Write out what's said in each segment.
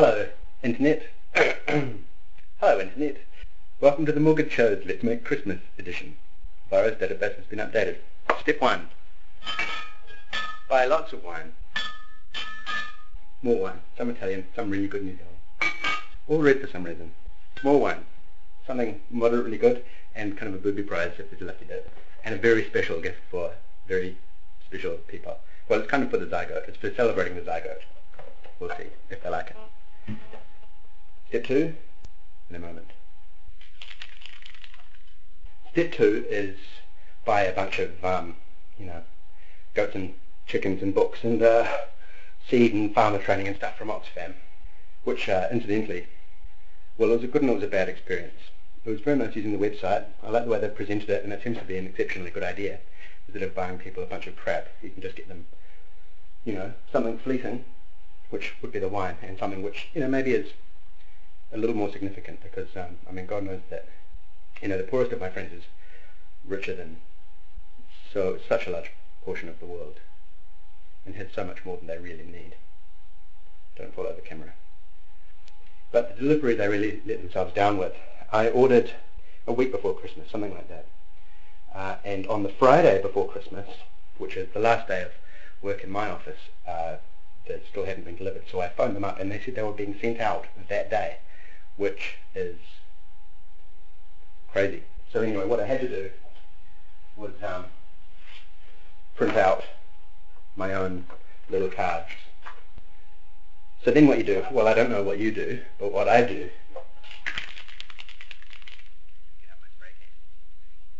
Hello, Internet. Hello, Internet. Welcome to the Mortgage Show's Let's Make Christmas edition. Borrow's database has been updated. Step 1. Buy lots of wine. More wine. Some Italian, some really good New Zealand. All red for some reason. More wine. Something moderately good and kind of a booby prize if there's a lucky dip. And a very special gift for very special people. Well, it's kind of for the zygote. It's for celebrating the zygote. We'll see if they like it. Step 2, in a moment. Step 2 is buy a bunch of, goats and chickens and books and seed and farmer training and stuff from Oxfam, which, incidentally, well, it was a good and it was a bad experience. It was very nice using the website. I like the way they presented it, and it seems to be an exceptionally good idea. Instead of buying people a bunch of crap, you can just get them, something fleeting, which would be the wine, and something which, maybe is a little more significant, because, God knows that, the poorest of my friends is richer than such a large portion of the world, and has so much more than they really need. Don't fall over camera. But the delivery they really let themselves down with. I ordered a week before Christmas, something like that. And on the Friday before Christmas, which is the last day of work in my office, that still hadn't been delivered. So I phoned them up and they said they were being sent out that day, which is crazy. So anyway, what I had to do was print out my own little cards. So then what you do, well, I don't know what you do, but what I do, get out my spray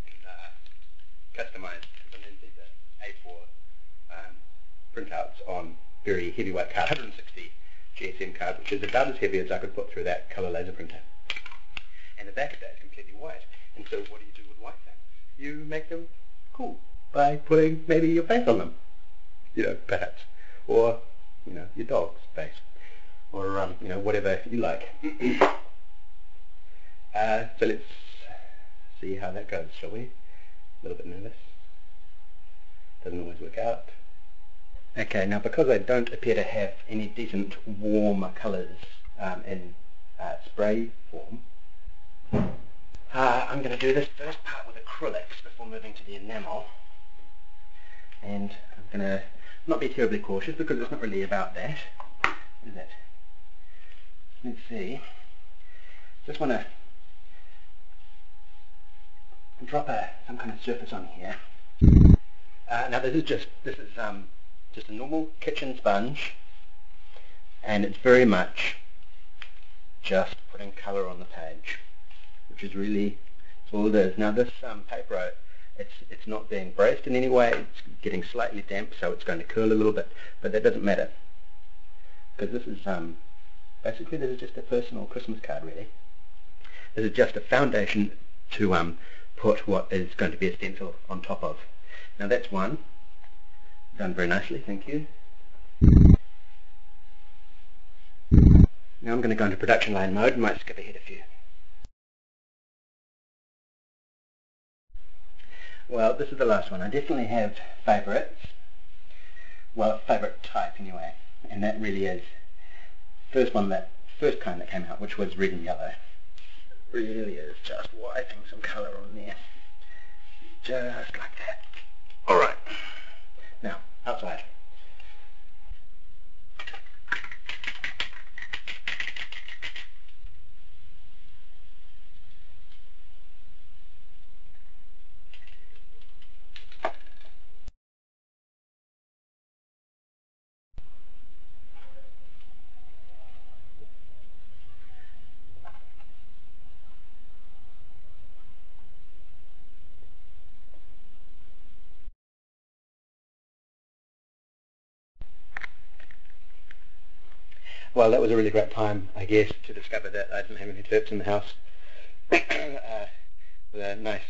can and customize and then these are A4 printouts on very heavy weight card, 160 GSM card, which is about as heavy as I could put through that colour laser printer. And the back of that is completely white. And so what do you do with white things? You make them cool by putting maybe your face on them, perhaps, or your dog's face, or whatever you like. So let's see how that goes, shall we? A little bit nervous. Doesn't always work out. Okay, now because I don't appear to have any decent warm colours in spray form, I'm going to do this first part with acrylics before moving to the enamel. And I'm going to not be terribly cautious because it's not really about that, is it? Let's see. Just want to drop some kind of surface on here. Now this is just a normal kitchen sponge, and it's very much just putting colour on the page, which is really all it is. Now this paper, it's not being braced in any way. It's getting slightly damp, so it's going to curl a little bit, but that doesn't matter, because this is basically this is just a personal Christmas card, really. This is just a foundation to put what is going to be a stencil on top of. Now that's one. Done very nicely, thank you. Now I'm going to go into production line mode and might skip ahead a few. Well, this is the last one. I definitely have favourites. Well, favourite type anyway, and that really is first kind that came out, which was red and yellow. Really is just wiping some colour on there, just like that. All right. Now, outside. Well, that was a really great time, I guess, to discover that I didn't have any terps in the house. With a nice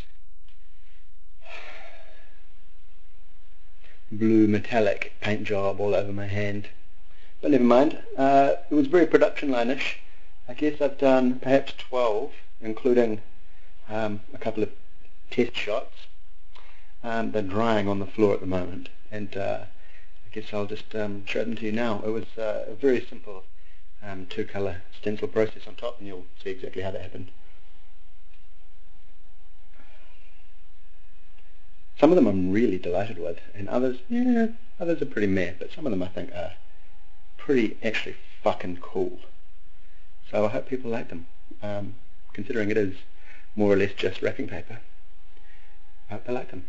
blue metallic paint job all over my hand. But never mind. It was very production line-ish. I guess I've done perhaps 12, including a couple of test shots. They're drying on the floor at the moment, and I guess I'll just show them to you now. It was a very simple two-colour stencil process on top, and you'll see exactly how that happened. Some of them I'm really delighted with, and others are pretty meh, but some of them I think are pretty actually fucking cool. So I hope people like them, considering it is more or less just wrapping paper. I hope they like them.